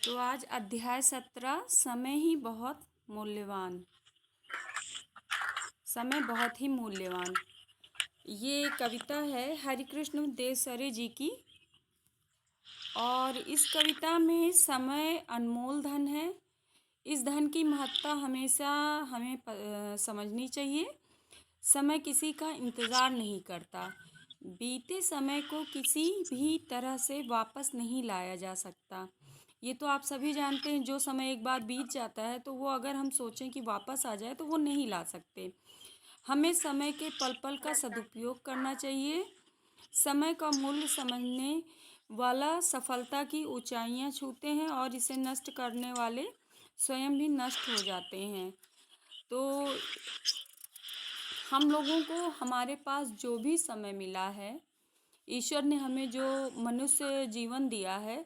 तो आज अध्याय 17 समय ही बहुत मूल्यवान। समय बहुत ही मूल्यवान। ये कविता है हरिकृष्ण देवसरे जी की और इस कविता में समय अनमोल धन है। इस धन की महत्ता हमेशा हमें समझनी चाहिए। समय किसी का इंतज़ार नहीं करता। बीते समय को किसी भी तरह से वापस नहीं लाया जा सकता। ये तो आप सभी जानते हैं, जो समय एक बार बीत जाता है तो वो अगर हम सोचें कि वापस आ जाए तो वो नहीं ला सकते। हमें समय के पल पल का यस मैम। सदुपयोग करना चाहिए। समय का मूल्य समझने वाला सफलता की ऊंचाइयां छूते हैं और इसे नष्ट करने वाले स्वयं भी नष्ट हो जाते हैं। तो हम लोगों को हमारे पास जो भी समय मिला है, ईश्वर ने हमें जो मनुष्य जीवन दिया है,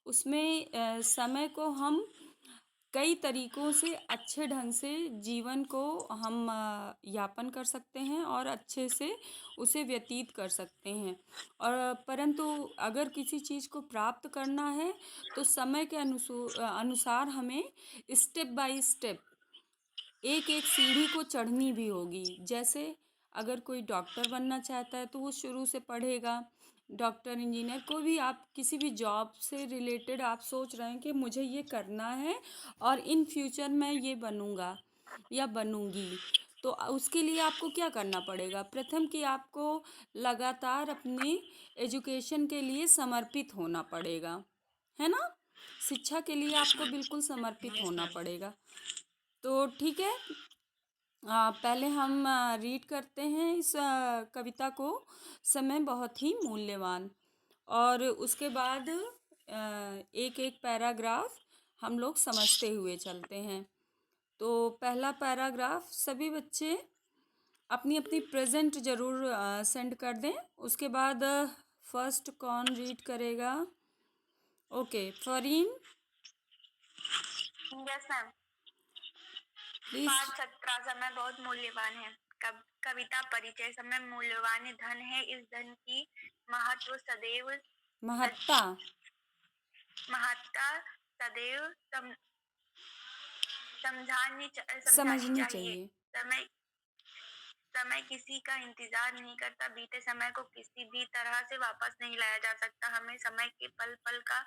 उसमें समय को हम कई तरीकों से अच्छे ढंग से जीवन को हम यापन कर सकते हैं और अच्छे से उसे व्यतीत कर सकते हैं। और परंतु अगर किसी चीज़ को प्राप्त करना है तो समय के अनुसार हमें स्टेप बाय स्टेप एक एक सीढ़ी को चढ़नी भी होगी। जैसे अगर कोई डॉक्टर बनना चाहता है तो वो शुरू से पढ़ेगा। डॉक्टर इंजीनियर को भी, आप किसी भी जॉब से रिलेटेड आप सोच रहे हैं कि मुझे ये करना है और इन फ्यूचर मैं ये बनूंगा या बनूंगी, तो उसके लिए आपको क्या करना पड़ेगा? प्रथम कि आपको लगातार अपने एजुकेशन के लिए समर्पित होना पड़ेगा, है ना? शिक्षा के लिए आपको बिल्कुल समर्पित यस होना मैम। पड़ेगा। तो ठीक है, पहले हम रीड करते हैं इस कविता को, समय बहुत ही मूल्यवान। और उसके बाद एक एक पैराग्राफ हम लोग समझते हुए चलते हैं। तो पहला पैराग्राफ सभी बच्चे अपनी अपनी प्रेजेंट ज़रूर सेंड कर दें। उसके बाद फर्स्ट कौन रीड करेगा? Okay, Fareen yes ma'am. Please. पाठ 17 समय बहुत मूल्यवान है। कविता परिचय। समय मूल्यवान धन है। इस धन की महत्व सदैव महत्ता महत्ता सदैव समझानी समझनी चाहिए। चाहिए। समय समय किसी का इंतजार नहीं करता। बीते समय को किसी भी तरह से वापस नहीं लाया जा सकता। हमें समय के पल पल का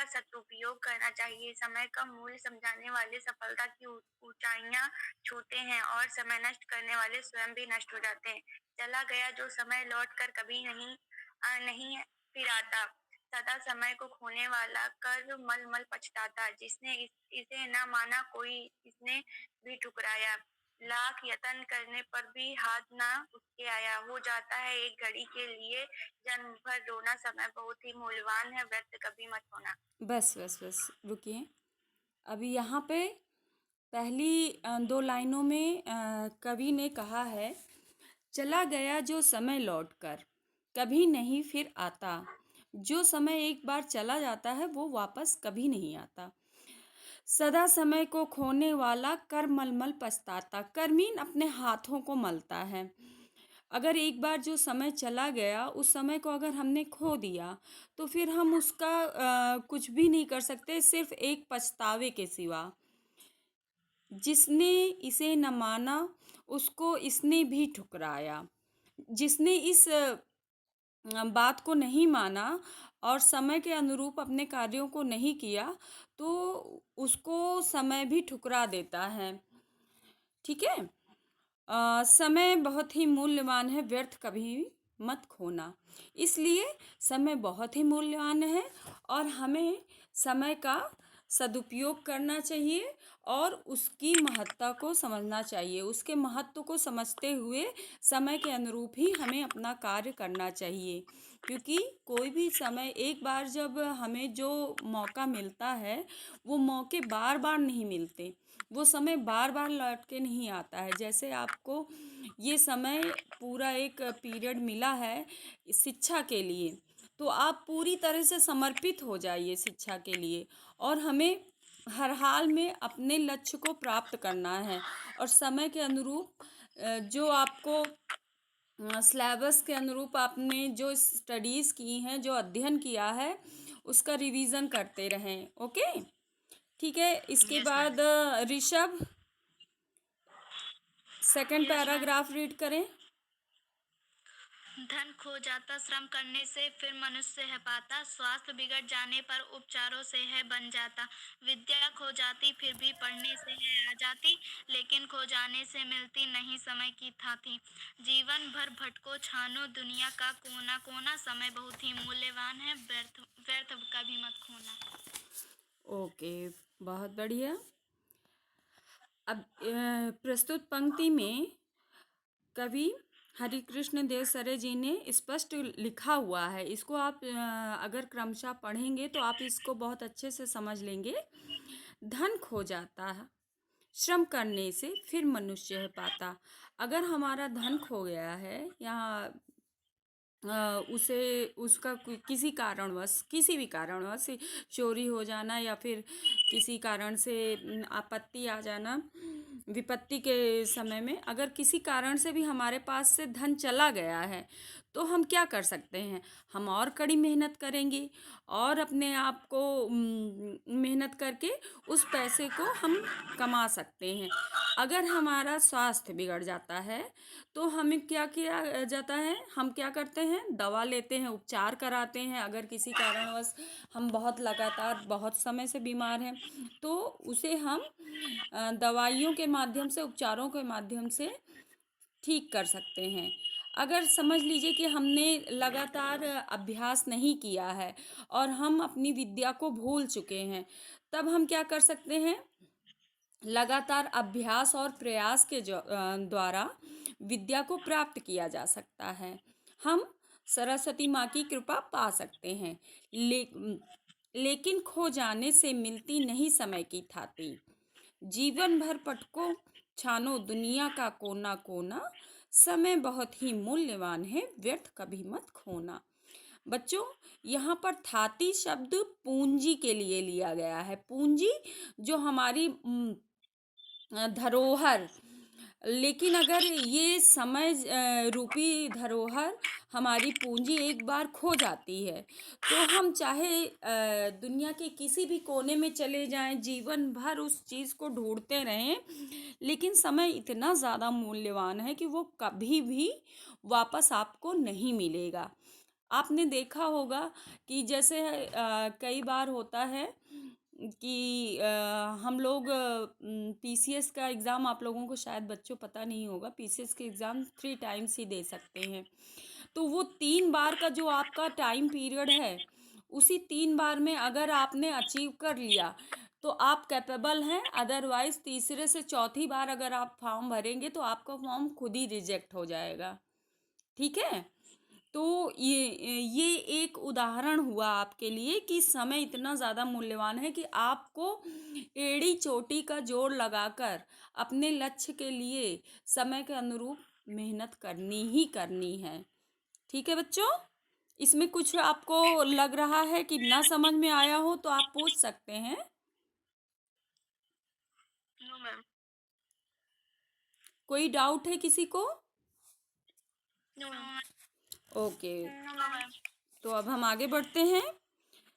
सदुपयोग करना चाहिए। समय का मूल्य समझाने वाले सफलता की ऊंचाइयां छूते हैं और समय नष्ट करने वाले स्वयं भी नष्ट हो जाते हैं। चला गया जो समय लौट कर कभी नहीं फिर आता। सदा समय को खोने वाला कर मल मल पछताता। जिसने इसे न माना कोई इसने भी ठुकराया। लाख यत्न करने पर भी हाथ ना उसके आया। हो जाता है एक घड़ी के लिए जन्म भर रोना। समय बहुत ही मूल्यवान है, व्यर्थ कभी मत होना। बस बस बस रुकिए। अभी यहाँ पे पहली दो लाइनों में कवि ने कहा है, चला गया जो समय लौटकर कभी नहीं फिर आता। जो समय एक बार चला जाता है वो वापस कभी नहीं आता। सदा समय को खोने वाला कर मल मल पछताता। करमीन अपने हाथों को मलता है। अगर एक बार जो समय चला गया, उस समय को अगर हमने खो दिया तो फिर हम उसका कुछ भी नहीं कर सकते, सिर्फ एक पछतावे के सिवा। जिसने इसे न माना उसको इसने भी ठुकराया। जिसने इस बात को नहीं माना और समय के अनुरूप अपने कार्यों को नहीं किया तो उसको समय भी ठुकरा देता है। ठीक है। समय बहुत ही मूल्यवान है, व्यर्थ कभी मत खोना। इसलिए समय बहुत ही मूल्यवान है और हमें समय का सदुपयोग करना चाहिए और उसकी महत्ता को समझना चाहिए। उसके महत्व को समझते हुए समय के अनुरूप ही हमें अपना कार्य करना चाहिए, क्योंकि कोई भी समय एक बार जब हमें जो मौका मिलता है वो मौके बार बार नहीं मिलते। वो समय बार बार लौट के नहीं आता है। जैसे आपको ये समय पूरा एक पीरियड मिला है शिक्षा के लिए, तो आप पूरी तरह से समर्पित हो जाइए शिक्षा के लिए। और हमें हर हाल में अपने लक्ष्य को प्राप्त करना है और समय के अनुरूप जो आपको सिलेबस के अनुरूप आपने जो स्टडीज़ की हैं, जो अध्ययन किया है, उसका रिवीजन करते रहें। ओके। ठीक है, इसके यस मैम। बाद Rishabh second yes ma'am. Paragraph read करें। धन खो जाता श्रम करने से, फिर मनुष्य है पाता। स्वास्थ्य बिगड़ जाने पर उपचारों से है बन जाता। विद्या खो जाती फिर भी पढ़ने से है आ जाती, लेकिन खो जाने से मिलती नहीं समय की थाती। जीवन भर भटको छानो दुनिया का कोना कोना, समय बहुत ही मूल्यवान है, व्यर्थ व्यर्थ कभी मत खोना। ओके, बहुत बढ़िया। अब प्रस्तुत पंक्ति में कवि हरिकृष्ण देव सरे जी ने स्पष्ट लिखा हुआ है। इसको आप अगर क्रमशः पढ़ेंगे तो आप इसको बहुत अच्छे से समझ लेंगे। धन खो जाता है श्रम करने से, फिर मनुष्य है पाता। अगर हमारा धन खो गया है या उसे उसका किसी कारणवश, किसी भी कारणवश चोरी हो जाना या फिर किसी कारण से आपत्ति आ जाना, विपत्ति के समय में अगर किसी कारण से भी हमारे पास से धन चला गया है, तो हम क्या कर सकते हैं? हम और कड़ी मेहनत करेंगे और अपने आप को मेहनत करके उस पैसे को हम कमा सकते हैं। अगर हमारा स्वास्थ्य बिगड़ जाता है तो हमें क्या किया जाता है? हम क्या करते हैं? दवा लेते हैं, उपचार कराते हैं। अगर किसी कारणवश हम बहुत लगातार बहुत समय से बीमार हैं, तो उसे हम दवाइयों के माध्यम से, उपचारों के माध्यम से ठीक कर सकते हैं। अगर समझ लीजिए कि हमने लगातार अभ्यास नहीं किया है और हम अपनी विद्या को भूल चुके हैं, तब हम क्या कर सकते हैं? लगातार अभ्यास और प्रयास के द्वारा विद्या को प्राप्त किया जा सकता है। हम सरस्वती माँ की कृपा पा सकते हैं। ले, लेकिन खो जाने से मिलती नहीं समय की थाती। जीवन भर पटको छानो दुनिया का कोना कोना, समय बहुत ही मूल्यवान है, व्यर्थ कभी मत खोना। बच्चों, यहाँ पर थाती शब्द पूंजी के लिए लिया गया है। पूंजी जो हमारी धरोहर, लेकिन अगर ये समय रूपी धरोहर हमारी पूंजी एक बार खो जाती है, तो हम चाहे दुनिया के किसी भी कोने में चले जाएं, जीवन भर उस चीज़ को ढूंढते रहें, लेकिन समय इतना ज़्यादा मूल्यवान है कि वो कभी भी वापस आपको नहीं मिलेगा। आपने देखा होगा कि जैसे कई बार होता है कि हम लोग पीसीएस का एग्ज़ाम, आप लोगों को शायद बच्चों पता नहीं होगा, पीसीएस के एग्ज़ाम 3 टाइम्स ही दे सकते हैं। तो वो 3 बार का जो आपका टाइम पीरियड है, उसी 3 बार में अगर आपने अचीव कर लिया तो आप कैपेबल हैं, अदरवाइज़ तीसरे से चौथी बार अगर आप फॉर्म भरेंगे तो आपका फॉर्म खुद ही रिजेक्ट हो जाएगा। ठीक है? तो ये एक उदाहरण हुआ आपके लिए कि समय इतना ज़्यादा मूल्यवान है कि आपको एड़ी चोटी का जोड़ लगाकर अपने लक्ष्य के लिए समय के अनुरूप मेहनत करनी ही करनी है। ठीक है बच्चों? इसमें कुछ आपको लग रहा है कि ना समझ में आया हो तो आप पूछ सकते हैं। No ma'am. कोई डाउट है किसी को? No ma'am. Okay, no ma'am. तो अब हम आगे बढ़ते हैं।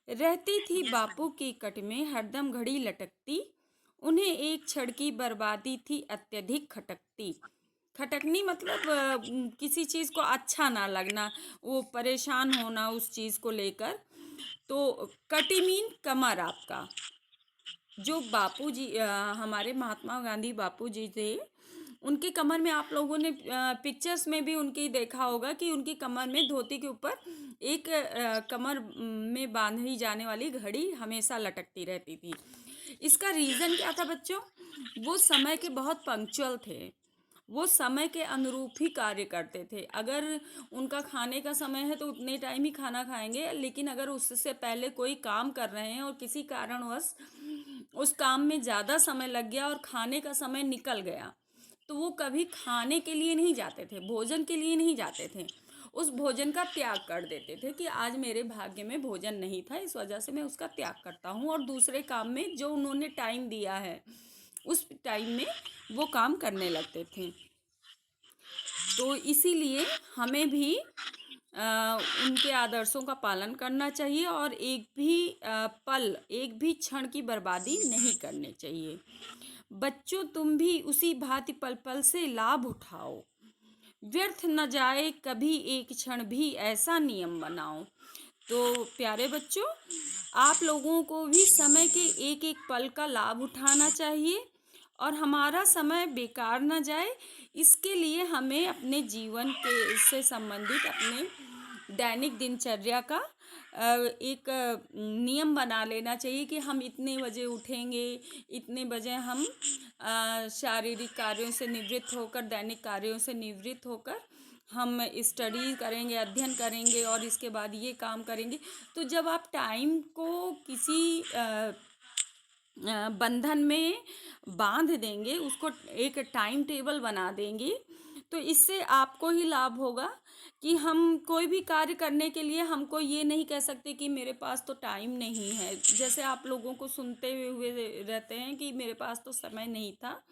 रहती थी यस मैम। बापू की कट में हरदम घड़ी लटकती, उन्हें एक क्षण की बर्बादी थी अत्यधिक खटकती। खटकनी मतलब किसी चीज़ को अच्छा ना लगना, वो परेशान होना उस चीज़ को लेकर। तो कटी मीन कमर आपका। जो बापू जी हमारे महात्मा गांधी बापू जी थे, उनकी कमर में आप लोगों ने पिक्चर्स में भी उनकी देखा होगा कि उनकी कमर में धोती के ऊपर एक कमर में बांधी जाने वाली घड़ी हमेशा लटकती रहती थी। इसका रीज़न क्या था बच्चों? वो समय के बहुत पंक्चुअल थे। वो समय के अनुरूप ही कार्य करते थे। अगर उनका खाने का समय है तो उतने टाइम ही खाना खाएंगे, लेकिन अगर उससे पहले कोई काम कर रहे हैं और किसी कारणवश उस काम में ज़्यादा समय लग गया और खाने का समय निकल गया, तो वो कभी खाने के लिए नहीं जाते थे, भोजन के लिए नहीं जाते थे। उस भोजन का त्याग कर देते थे कि आज मेरे भाग्य में भोजन नहीं था, इस वजह से मैं उसका त्याग करता हूँ और दूसरे काम में जो उन्होंने टाइम दिया है, उस टाइम में वो काम करने लगते थे। तो इसीलिए हमें भी उनके आदर्शों का पालन करना चाहिए और एक भी क्षण की बर्बादी नहीं करनी चाहिए। बच्चों, तुम भी उसी भांति पल पल से लाभ उठाओ, व्यर्थ न जाए कभी एक क्षण भी, ऐसा नियम बनाओ। तो प्यारे बच्चों, आप लोगों को भी समय के एक एक पल का लाभ उठाना चाहिए और हमारा समय बेकार ना जाए, इसके लिए हमें अपने जीवन के से संबंधित अपने दैनिक दिनचर्या का एक नियम बना लेना चाहिए कि हम इतने बजे उठेंगे, इतने बजे हम शारीरिक कार्यों से निवृत्त होकर, दैनिक कार्यों से निवृत्त होकर हम स्टडी करेंगे, अध्ययन करेंगे और इसके बाद ये काम करेंगे। तो जब आप टाइम को किसी बंधन में बांध देंगे, उसको एक टाइम टेबल बना देंगे, तो इससे आपको ही लाभ होगा कि हम कोई भी कार्य करने के लिए हमको ये नहीं कह सकते कि मेरे पास तो टाइम नहीं है। जैसे आप लोगों को सुनते हुए रहते हैं कि मेरे पास तो समय नहीं था,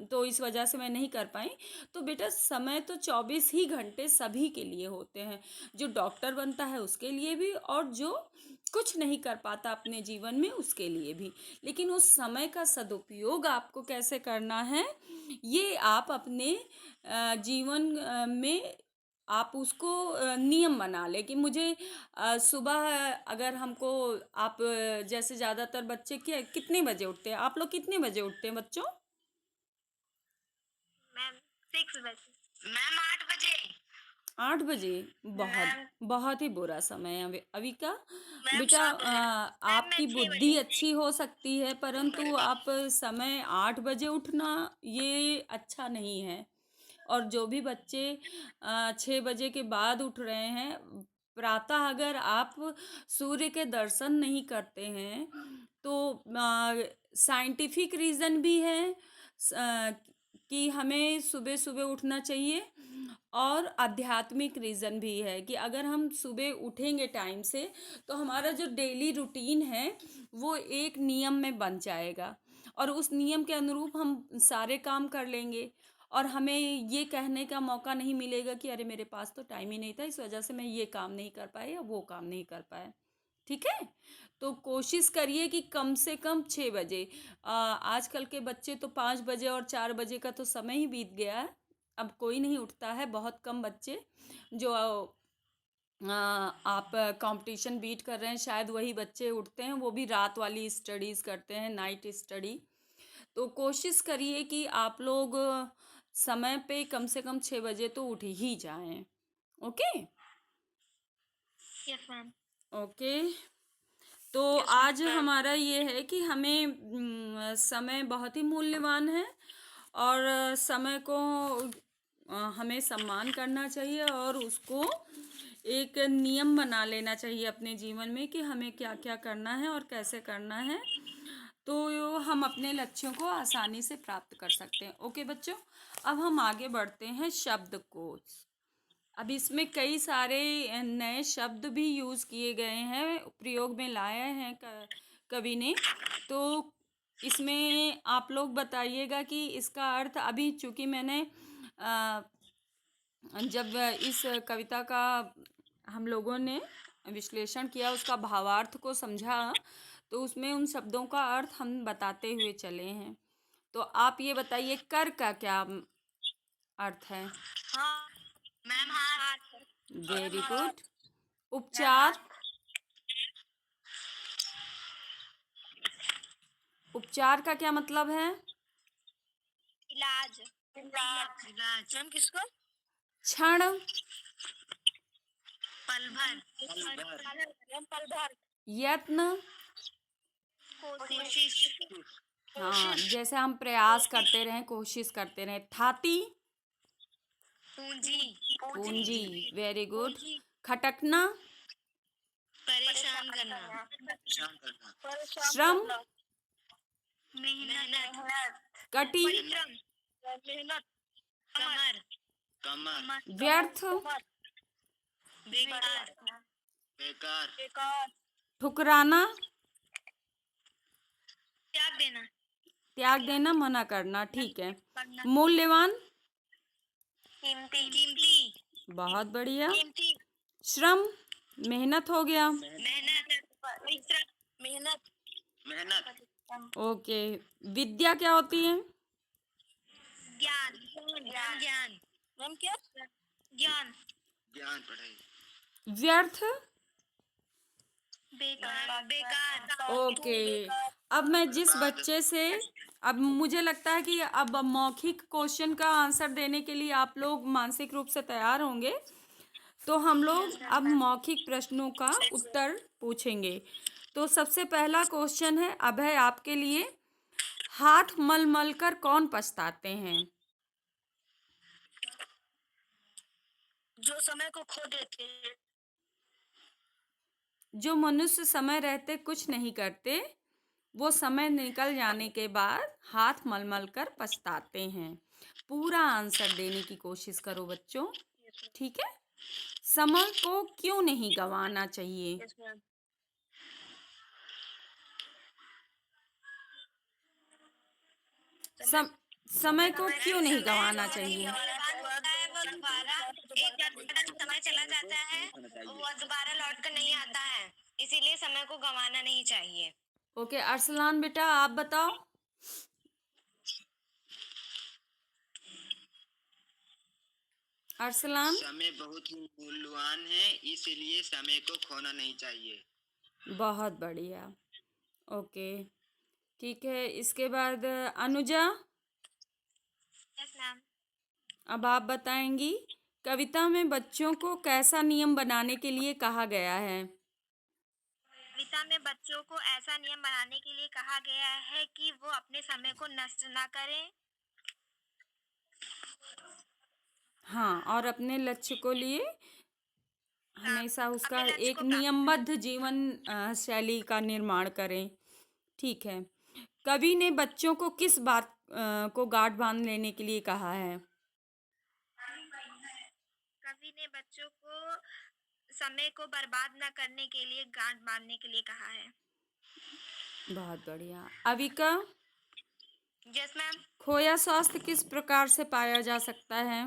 तो इस वजह से मैं नहीं कर पाई। तो बेटा, समय तो 24 ही घंटे सभी के लिए होते हैं, जो डॉक्टर बनता है उसके लिए भी और जो कुछ नहीं कर पाता अपने जीवन में उसके लिए भी। लेकिन उस समय का सदुपयोग आपको कैसे करना है, ये आप अपने जीवन में आप उसको नियम बना लें कि मुझे सुबह अगर हमको आप जैसे ज़्यादातर बच्चे क्या कितने बजे उठते हैं, आप लोग कितने बजे उठते हैं बच्चों? मैम 6 बजे। मैम 8 बजे। 8 बजे? बहुत मैम बहुत ही बुरा समय है अभी का। मैम बेटा, 7 बजे। मैम मैं आपकी 6 बुद्धि बजे। अच्छी हो सकती है, परंतु आप समय 8 बजे उठना ये अच्छा नहीं है। और जो भी बच्चे 6 बजे के बाद उठ रहे हैं, प्रातः अगर आप सूर्य के दर्शन नहीं करते हैं, तो साइंटिफिक रीज़न भी है कि हमें सुबह सुबह उठना चाहिए और आध्यात्मिक रीज़न भी है कि अगर हम सुबह उठेंगे टाइम से, तो हमारा जो डेली रूटीन है वो एक नियम में बन जाएगा और उस नियम के अनुरूप हम सारे काम कर लेंगे और हमें ये कहने का मौका नहीं मिलेगा कि अरे मेरे पास तो टाइम ही नहीं था, इस वजह से मैं ये काम नहीं कर पाया या वो काम नहीं कर पाया। ठीक है? तो कोशिश करिए कि कम से कम 6 बजे। आजकल के बच्चे तो 5 बजे और 4 बजे का तो समय ही बीत गया है। अब कोई नहीं उठता है, बहुत कम बच्चे जो आप कंपटीशन बीट कर रहे हैं, शायद वही बच्चे उठते हैं, वो भी रात वाली स्टडीज़ करते हैं, नाइट स्टडी। तो कोशिश करिए कि आप लोग समय पे कम से कम 6 बजे तो उठ ही जाएं। ओके? Yes ma'am. ओके। तो यस मैम। आज हमारा ये है कि हमें समय बहुत ही मूल्यवान है और समय को हमें सम्मान करना चाहिए और उसको एक नियम बना लेना चाहिए अपने जीवन में कि हमें क्या क्या करना है और कैसे करना है, तो हम अपने लक्ष्यों को आसानी से प्राप्त कर सकते हैं। ओके बच्चों, अब हम आगे बढ़ते हैं शब्दकोश। अब इसमें कई सारे नए शब्द भी यूज़ किए गए हैं, प्रयोग में लाए हैं कवि ने। तो इसमें आप लोग बताइएगा कि इसका अर्थ, अभी चूंकि मैंने जब इस कविता का हम लोगों ने विश्लेषण किया, उसका भावार्थ को समझा, तो उसमें उन शब्दों का अर्थ हम बताते हुए चले हैं। तो आप ये बताइए, कर का क्या अर्थ है? हाँ मैम। हाथ। Very good. मैम उपचार? हाथ। उपचार का क्या मतलब है? इलाज। इलाज। इलाज मैम किसको? क्षण? पल भर। पल भर। यत्न? कोशिश। हाँ, जैसे हम प्रयास करते रहें, कोशिश करते रहें। थाती? पूंजी। पूंजी। Very good. पूंजी। खटकना? परेशान करना। श्रम? मेहनत। कटी? परिश्रम। मेहनत। कमर। कमर। व्यर्थ? बेकार। बेकार। बेकार। ठुकराना? त्याग देना। त्याग देना, मना करना। ठीक है। पढ़ना। मूल्यवान? कीमती। कीमती। बहुत बढ़िया। कीमती। श्रम, मेहनत हो गया। मेहनत, परिश्रम, मेहनत, मेहनत, ओके। विद्या क्या होती है? ज्ञान, ज्ञान, ज्ञान, हम क्या? ज्ञान, ज्ञान, पढ़ाई, व्यर्थ। बेकार, बेकार, ओके। अब मैं जिस बच्चे से, अब मुझे लगता है कि अब मौखिक क्वेश्चन का आंसर देने के लिए आप लोग मानसिक रूप से तैयार होंगे, तो हम लोग अब मौखिक प्रश्नों का उत्तर पूछेंगे। तो सबसे पहला क्वेश्चन है अभय आपके लिए, हाथ मल मल कर कौन पछताते हैं? जो समय को खो देते हैं। जो मनुष्य समय रहते कुछ नहीं करते, वो समय निकल जाने के बाद हाथ मल मल कर पछताते हैं। पूरा आंसर देने की कोशिश करो बच्चों, ठीक है? समय को क्यों नहीं गंवाना चाहिए? Yes ma'am. सम, समय को क्यों नहीं गंवाना चाहिए? एक समय चला जाता है, वो दोबारा लौट कर नहीं आता है, इसीलिए समय को गंवाना नहीं चाहिए। ओके, अरसलान बेटा आप बताओ। अरसलान। समय बहुत ही मूल्यवान है, इसलिए समय को खोना नहीं चाहिए। बहुत बढ़िया। ओके, ठीक है। इसके बाद अनुजा, यस मैम। अब आप बताएंगी कविता में बच्चों को कैसा नियम बनाने के लिए कहा गया है? कविता में बच्चों को ऐसा नियम बनाने के लिए कहा गया है कि वो अपने समय को नष्ट ना करें। हाँ, और अपने लक्ष्य को लिए हमेशा उसका अपने लक्ष्य एक को प्राप्त नियमबद्ध जीवन शैली का निर्माण करें। ठीक है। कवि ने बच्चों को किस बात को गांठ बांध लेने के लिए कहा है? कवि ने बच्चों को समय को बर्बाद न करने के लिए गांठ बांधने के लिए कहा है। बहुत बढ़िया। Avika, yes ma'am. खोया स्वास्थ्य किस प्रकार से पाया जा सकता है?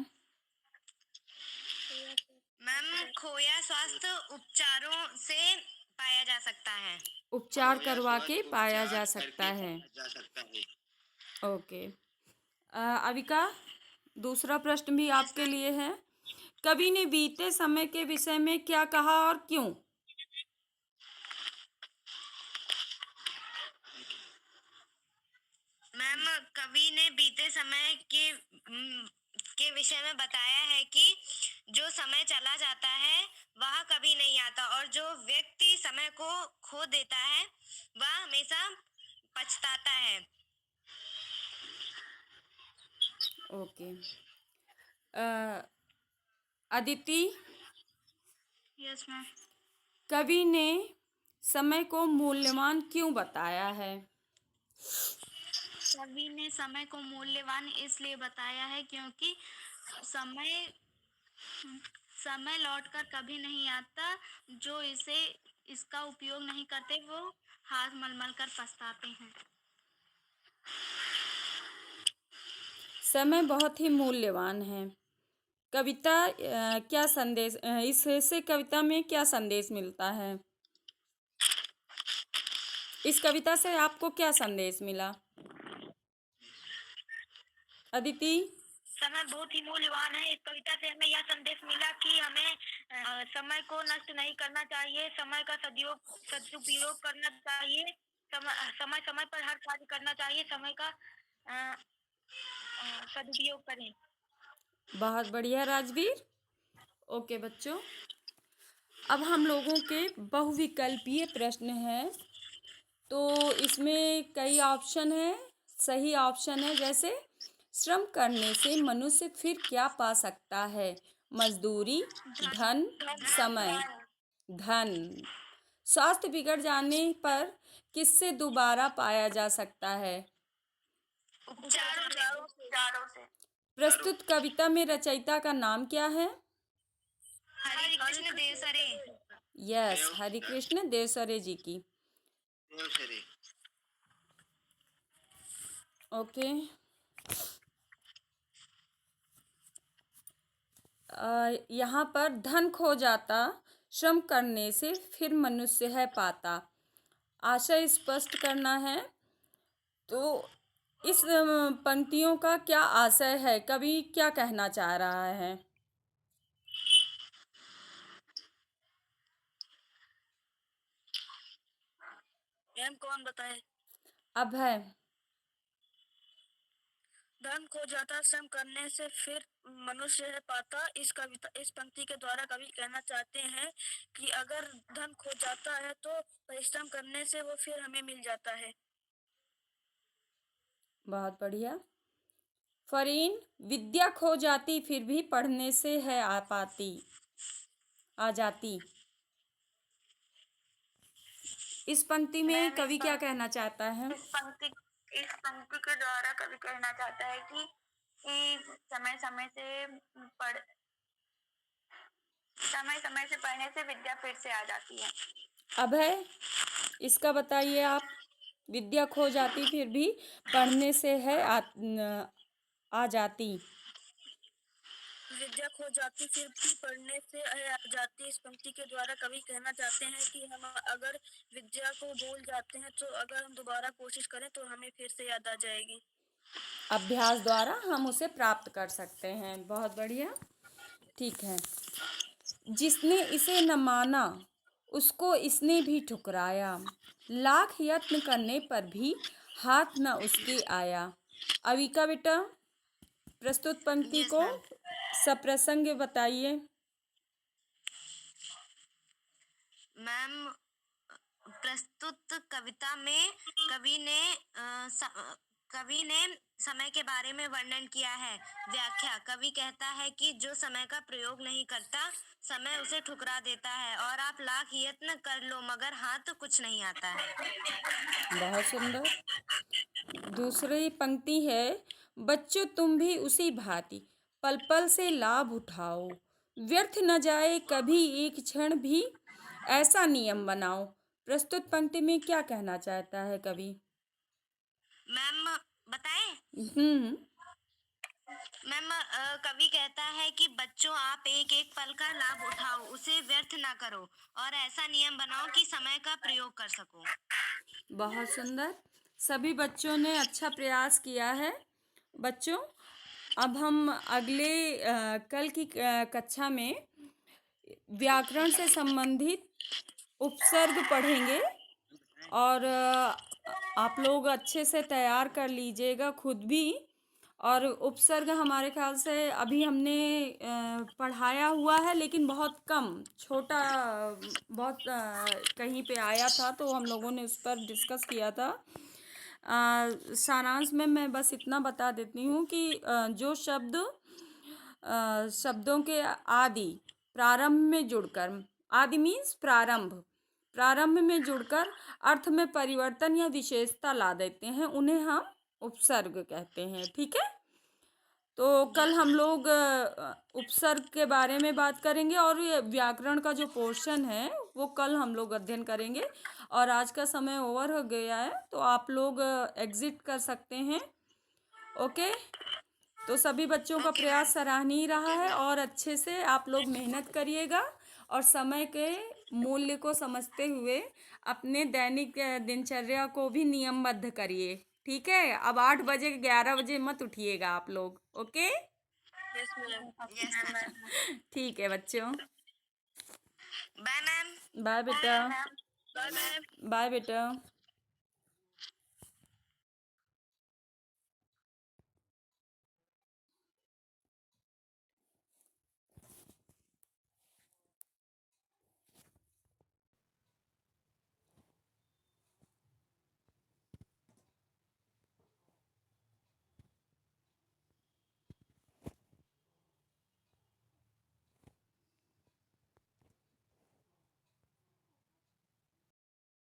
मैम, खोया स्वास्थ्य उपचारों से पाया जा सकता है। उपचार करवा के पाया जा सकता है। जा सकता है। ओके। अविका, दूसरा प्रश्न भी आपके लिए है। कवि ने बीते समय के विषय में क्या कहा और क्यों? मैम, कवि ने बीते समय के विषय में बताया है कि जो समय चला जाता है वह कभी नहीं आता, और जो व्यक्ति समय को खो देता है वह हमेशा पछताता है। ओके। Aditi, yes ma'am. कवि ने समय को मूल्यवान क्यों बताया है? कवि ने समय को मूल्यवान इसलिए बताया है क्योंकि समय समय लौटकर कभी नहीं आता। जो इसका उपयोग नहीं करते वो हाथ मल कर पछताते हैं। समय बहुत ही मूल्यवान है। कविता क्या संदेश, इससे कविता में क्या संदेश मिलता है? इस कविता से आपको क्या संदेश मिला? अदिति। समय बहुत ही मूल्यवान है। इस कविता से हमें यह संदेश मिला कि हमें समय को नष्ट नहीं करना चाहिए, समय का सदुपयोग करना चाहिए, समय समय पर हर कार्य करना चाहिए, समय का सदुपयोग करें। बहुत बढ़िया राजवीर। ओके बच्चों, अब हम लोगों के बहुविकल्पीय प्रश्न हैं, तो इसमें कई ऑप्शन है। सही ऑप्शन है जैसे, श्रम करने से मनुष्य फिर क्या पा सकता है? मजदूरी, धन, समय। धन। स्वास्थ्य बिगड़ जाने पर किससे दोबारा पाया जा सकता है? उपचारों से। प्रस्तुत कविता में रचयिता का नाम क्या है? हरि कृष्ण देवसरे। यस, हरिकृष्ण देवसरे जी की। देवसरे। ओके। यहाँ पर धन खो जाता श्रम करने से फिर मनुष्य है पाता। आशय स्पष्ट करना है। तो इस पंक्तियों का क्या आशय है, कवि क्या कहना चाह रहा है? मैम कौन बताए? अभय। धन खो जाता श्रम करने से फिर मनुष्य है पाता। इस पंक्ति के द्वारा कवि कहना चाहते हैं कि अगर धन खो जाता है तो परिश्रम करने से वो फिर हमें मिल जाता है। बहुत बढ़िया। फरीन, विद्या खो जाती फिर भी पढ़ने से है आ जाती। इस पंक्ति में कवि क्या कहना चाहता है? इस पंक्ति के द्वारा कवि कहना चाहता है कि समय समय से पढ़ समय समय से पढ़ने से विद्या फिर से आ जाती है। अभय, इसका बताइए आप। विद्या खो जाती फिर भी पढ़ने से है आ जाती। विद्या खो जाती फिर भी पढ़ने से आ जाती। इस पंक्ति के द्वारा कवि कहना चाहते हैं कि हम अगर विद्या को भूल जाते हैं तो अगर हम दोबारा कोशिश करें तो हमें फिर से याद आ जाएगी। अभ्यास द्वारा हम उसे प्राप्त कर सकते हैं। बहुत बढ़िया। ठीक है। जिसने इसे न माना उसको इसने भी ठुकराया, लाख यत्न करने पर भी हाथ न उसके आया। अविका बेटा, प्रस्तुत पंक्ति यस को मैम। सप्रसंग बताइए। मैम, प्रस्तुत कविता में कवि ने समय के बारे में वर्णन किया है। व्याख्या: कवि कहता है कि जो समय का प्रयोग नहीं करता समय उसे ठुकरा देता है और आप लाख यत्न कर लो मगर हाथ कुछ नहीं आता है। बहुत सुंदर। दूसरी पंक्ति है, बच्चों तुम भी उसी भांति पल पल से लाभ उठाओ, व्यर्थ न जाए कभी एक क्षण भी, ऐसा नियम बनाओ। प्रस्तुत पंक्ति में क्या कहना चाहता है कवि? मैम बताएं? हम्म। मैम, कवि कहता है कि बच्चों आप एक एक पल का लाभ उठाओ, उसे व्यर्थ ना करो और ऐसा नियम बनाओ कि समय का प्रयोग कर सको। बहुत सुंदर। सभी बच्चों ने अच्छा प्रयास किया है। बच्चों, अब हम अगले कल की कक्षा में व्याकरण से संबंधित उपसर्ग पढ़ेंगे और आप लोग अच्छे से तैयार कर लीजिएगा खुद भी। और उपसर्ग हमारे ख्याल से अभी हमने पढ़ाया हुआ है, लेकिन बहुत कम, छोटा, बहुत कहीं पे आया था तो हम लोगों ने उस पर डिस्कस किया था। सारांश में मैं बस इतना बता देती हूँ कि जो शब्दों के आदि प्रारंभ में जुड़कर, आदि मीन्स प्रारंभ, प्रारंभ में जुड़कर अर्थ में परिवर्तन या विशेषता ला देते हैं, उन्हें हम उपसर्ग कहते हैं। ठीक है। तो कल हम लोग उपसर्ग के बारे में बात करेंगे और ये व्याकरण का जो पोर्शन है वो कल हम लोग अध्ययन करेंगे। और आज का समय ओवर हो गया है तो आप लोग एग्जिट कर सकते हैं। ओके। तो सभी बच्चों का प्रयास सराहनीय रहा है और अच्छे से आप लोग मेहनत करिएगा और समय के मूल्य को समझते हुए अपने दैनिक दिनचर्या को भी नियमबद्ध करिए। ठीक है। अब 8 बजे 11 बजे मत उठिएगा आप लोग। Okay. Yes ma'am. Yes ma'am. ठीक है बच्चों। Bye ma'am. बाय बेटा। Bye ma'am. बाय बेटा।